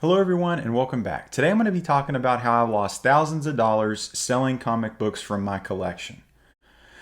Hello everyone and welcome back. Today I'm going to be talking about how I lost thousands of dollars selling comic books from my collection.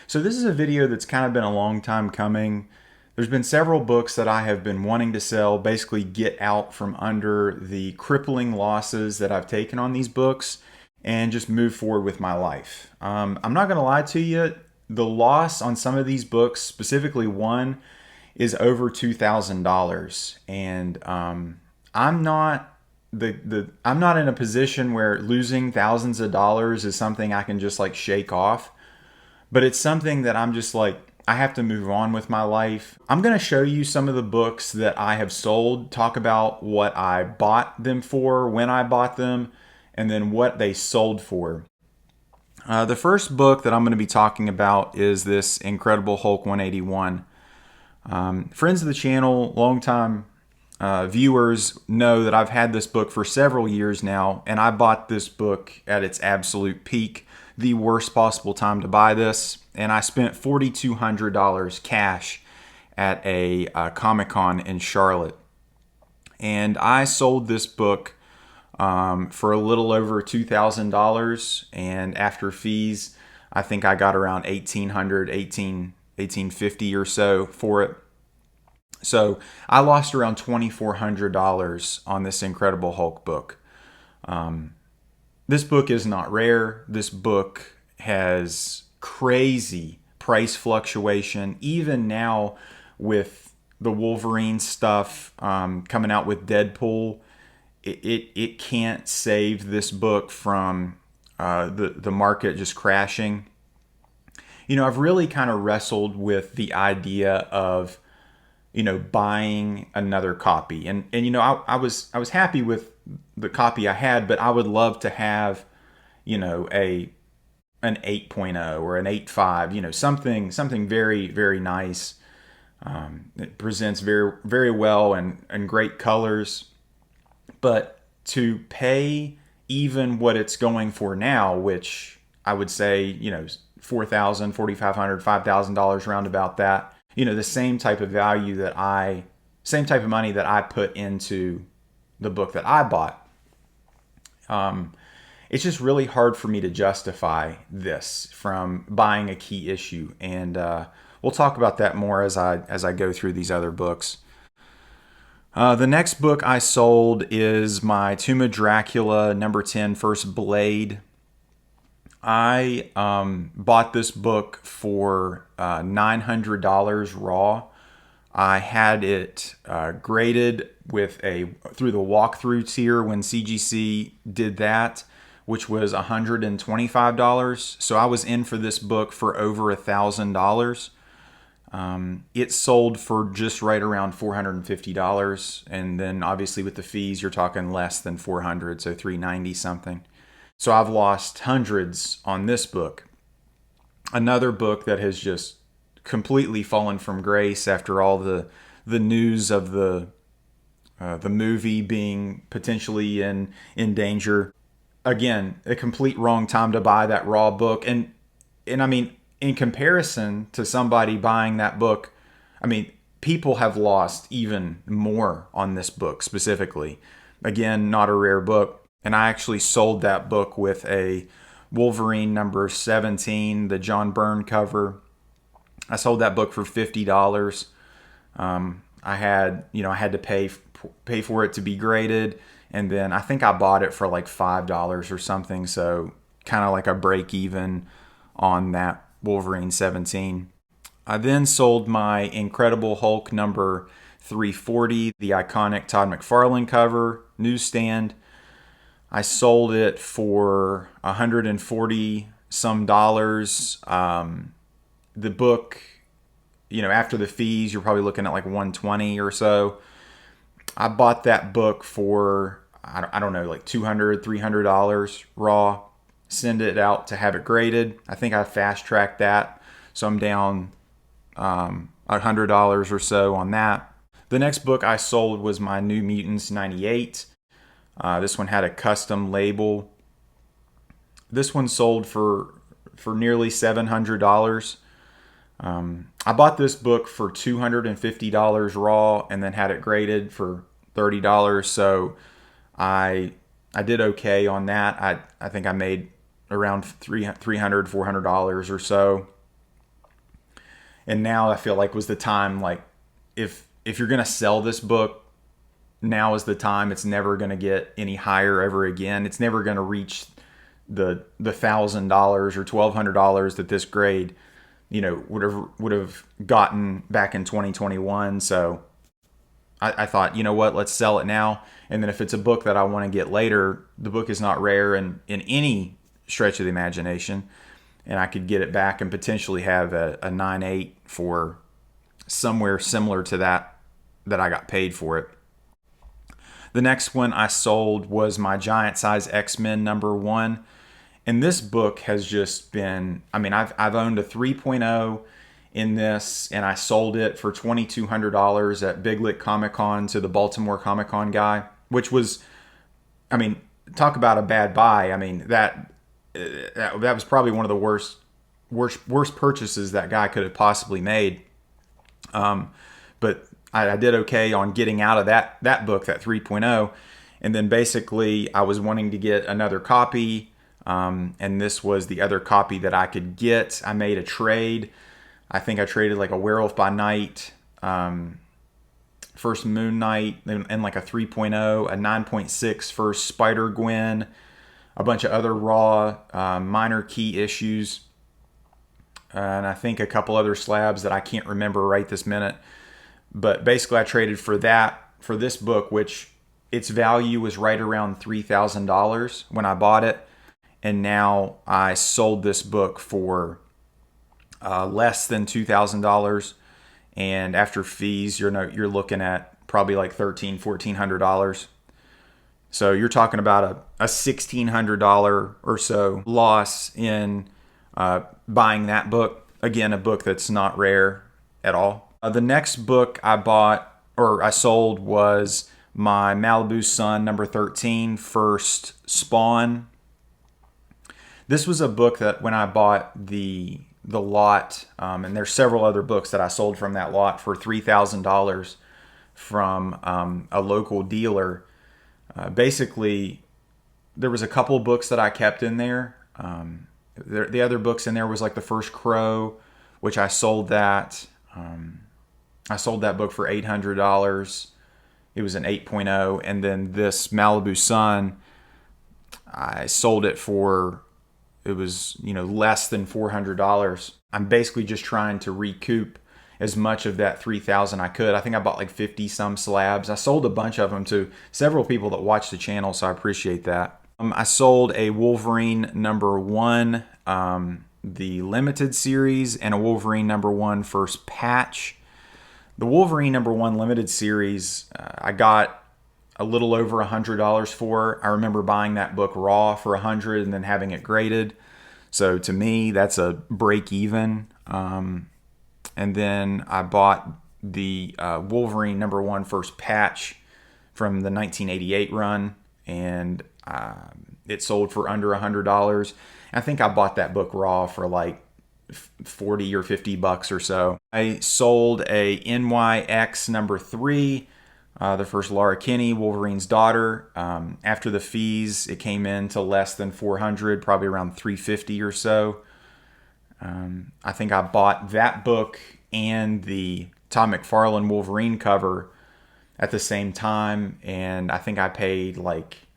So this is a video that's kind of been a long time coming. There's been several books that I have been wanting to sell, basically get out from under the crippling losses that I've taken on these books and just move forward with my life. I'm not going to lie to you, the loss on some of these books, specifically one, is over $2,000, and I'm not I'm not in a position where losing thousands of dollars is something I can just like shake off, but it's something that I'm just like, I have to move on with my life. I'm going to show you some of the books that I have sold, talk about what I bought them for, when I bought them, and then what they sold for. The first book that I'm going to be talking about is this Incredible Hulk 181. Friends of the channel, longtime viewers know that I've had this book for several years now, and I bought this book at its absolute peak, the worst possible time to buy this, and I spent $4,200 cash at a Comic-Con in Charlotte. And I sold this book for a little over $2,000, and after fees, I think I got around $1,850 or so for it. So I lost around $2,400 on this Incredible Hulk book. This book is not rare. This book has crazy price fluctuation. Even now with the Wolverine stuff coming out with Deadpool, it can't save this book from the market just crashing. You know, I've really kind of wrestled with the idea of buying another copy. And I was happy with the copy I had, but I would love to have, an 8.0 or an 8.5, something very, very nice. It presents very, very well and great colors. But to pay even what it's going for now, which I would say, $4,000, $4,500, $5,000, round about that, the same type of same type of money that I put into the book that I bought. It's just really hard for me to justify this from buying a key issue. And we'll talk about that more as I go through these other books. The next book I sold is my Tomb of Dracula #10 First Blade. I bought this book for $900 raw. I had it graded through the walkthrough tier when CGC did that, which was $125. So I was in for this book for over $1,000. It sold for just right around $450, and then obviously with the fees, you're talking less than $400, so $390 something. So I've lost hundreds on this book. Another book that has just completely fallen from grace after all the news of the movie being potentially in danger. Again, a complete wrong time to buy that raw book. And I mean, in comparison to somebody buying that book, I mean, people have lost even more on this book specifically. Again, not a rare book. And I actually sold that book with a Wolverine #17, the John Byrne cover. I sold that book for $50. I had to pay for it to be graded, and then I think I bought it for like $5 or something. So kind of like a break even on that Wolverine 17. I then sold my Incredible Hulk #340, the iconic Todd McFarlane cover, newsstand. I sold it for $140 some dollars. The book, after the fees, you're probably looking at like $120 or so. I bought that book for, I don't know, like $200, $300 raw. Send it out to have it graded. I think I fast tracked that, so I'm down $100 or so on that. The next book I sold was my New Mutants '98. This one had a custom label. This one sold for nearly $700. I bought this book for $250 raw and then had it graded for $30. So I I did okay on that. I think I made around $300 $400 or so. And now I feel like was the time, like, if you're gonna sell this book, now is the time. It's never gonna get any higher ever again. It's never gonna reach the $1,000 or $1,200 that this grade, would have gotten back in 2021. So I thought, you know what, let's sell it now. And then if it's a book that I want to get later, the book is not rare in any stretch of the imagination, and I could get it back and potentially have a 9.8 for somewhere similar to that I got paid for it. The next one I sold was my Giant Size X-Men #1. And this book has just been, I mean, I've owned a 3.0 in this, and I sold it for $2,200 at Big Lick Comic Con to the Baltimore Comic Con guy, which was, I mean, talk about a bad buy. I mean, that was probably one of the worst purchases that guy could have possibly made. But I did okay on getting out of that book, that 3.0. And then basically I was wanting to get another copy. And this was the other copy that I could get. I made a trade. I think I traded like a Werewolf by Night, First Moon Knight, and like a 3.0, a 9.6 First Spider-Gwen, a bunch of other raw minor key issues, and I think a couple other slabs that I can't remember right this minute. But basically I traded for this book, which its value was right around $3,000 when I bought it. And now I sold this book for less than $2,000, and after fees, you're looking at probably like $1,400. So you're talking about a $1,600 or so loss in buying that book. Again, a book that's not rare at all. The next book I sold was my Malibu Sun #13, First Spawn. This was a book that when I bought the lot, and there's several other books that I sold from that lot for $3,000 from a local dealer. Basically, there was a couple books that I kept in there. The other books in there was like The First Crow, which I sold that. I sold that book for $800. It was an 8.0. And then this Malibu Sun, I sold it for, it was, less than $400. I'm basically just trying to recoup as much of that $3,000 I could. I think I bought like 50 some slabs. I sold a bunch of them to several people that watch the channel, so I appreciate that. I sold a Wolverine #1, the limited series, and a Wolverine #1 first patch. The Wolverine #1 limited series, I got a little over $100 for. I remember buying that book raw for $100 and then having it graded. So to me, that's a break even. And then I bought the Wolverine #1 first patch from the 1988 run, and it sold for under $100. I think I bought that book raw for like 40 or 50 bucks or so. I sold a NYX #3, the first Laura Kinney, Wolverine's daughter. After the fees, it came in to less than $400, probably around $350 or so. I think I bought that book and the Todd McFarlane Wolverine cover at the same time, and I think I paid like,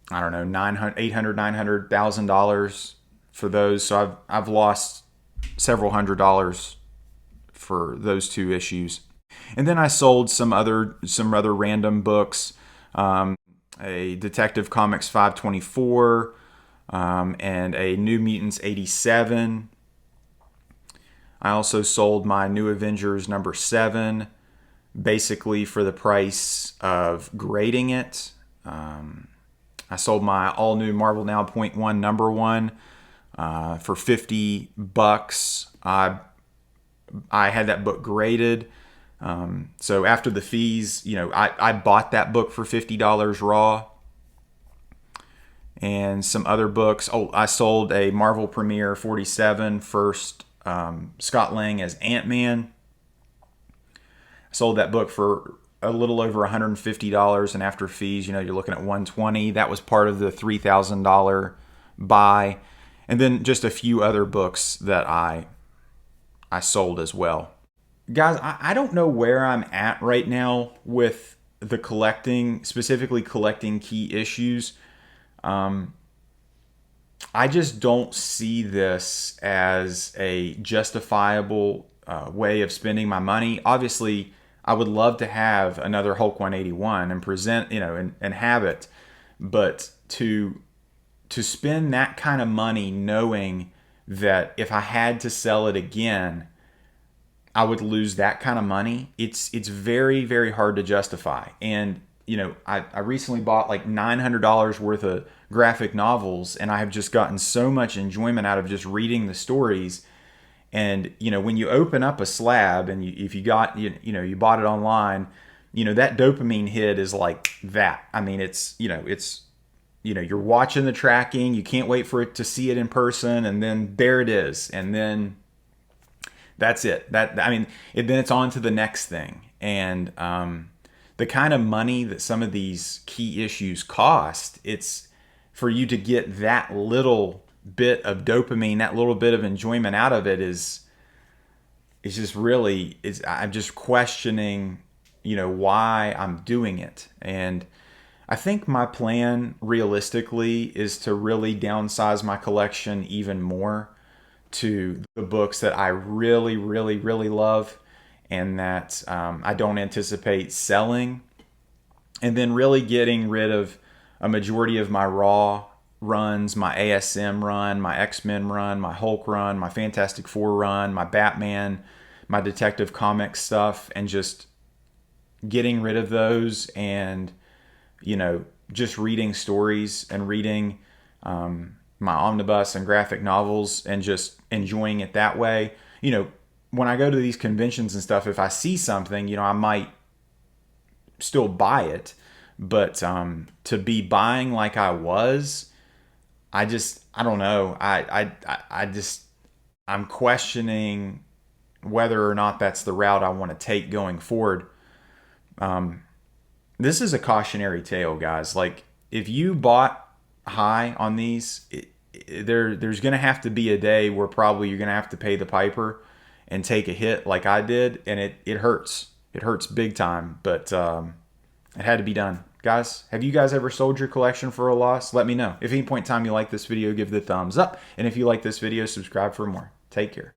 I don't know, $800, $900,000 for those. So I've lost several $100s for those two issues. And then I sold some other random books, a Detective Comics 524, and a New Mutants 87. I also sold my New Avengers #7, basically for the price of grading it. I sold my all new Marvel Now .1 #1 for 50 bucks. I had that book graded. So after the fees, I bought that book for $50 raw. And some other books. Oh, I sold a Marvel Premiere 47 first Scott Lang as Ant-Man. I sold that book for a little over $150, and after fees, you're looking at $120. That was part of the $3,000 buy, and then just a few other books that I sold as well. Guys, I don't know where I'm at right now with the collecting, specifically collecting key issues. I just don't see this as a justifiable way of spending my money. Obviously, I would love to have another Hulk 181 and present, and have it, but to spend that kind of money knowing that if I had to sell it again, I would lose that kind of money. It's very, very hard to justify. And I recently bought like $900 worth of graphic novels, and I have just gotten so much enjoyment out of just reading the stories. And when you open up a slab, and if you got you bought it online, that dopamine hit is like that. I mean, it's you're watching the tracking, you can't wait for it to see it in person, and then there it is, and then that's it. Then it's on to the next thing. And the kind of money that some of these key issues cost, it's for you to get that little bit of dopamine, that little bit of enjoyment out of it is just really, I'm just questioning, why I'm doing it. And I think my plan realistically is to really downsize my collection even more to the books that I really, really, really love, and that I don't anticipate selling, and then really getting rid of a majority of my Raw runs, my ASM run, my X-Men run, my Hulk run, my Fantastic Four run, my Batman, my Detective Comics stuff, and just getting rid of those, and just reading stories and reading my omnibus and graphic novels, and just enjoying it that way. When I go to these conventions and stuff, if I see something, I might still buy it, but to be buying like I was, I don't know. I'm questioning whether or not that's the route I want to take going forward. This is a cautionary tale, guys. Like, if you bought high on these, there's going to have to be a day where probably you're going to have to pay the piper and take a hit like I did, and it hurts. It hurts big time, but it had to be done. Guys, have you guys ever sold your collection for a loss? Let me know. If at any point in time you like this video, give it a thumbs up. And if you like this video, subscribe for more. Take care.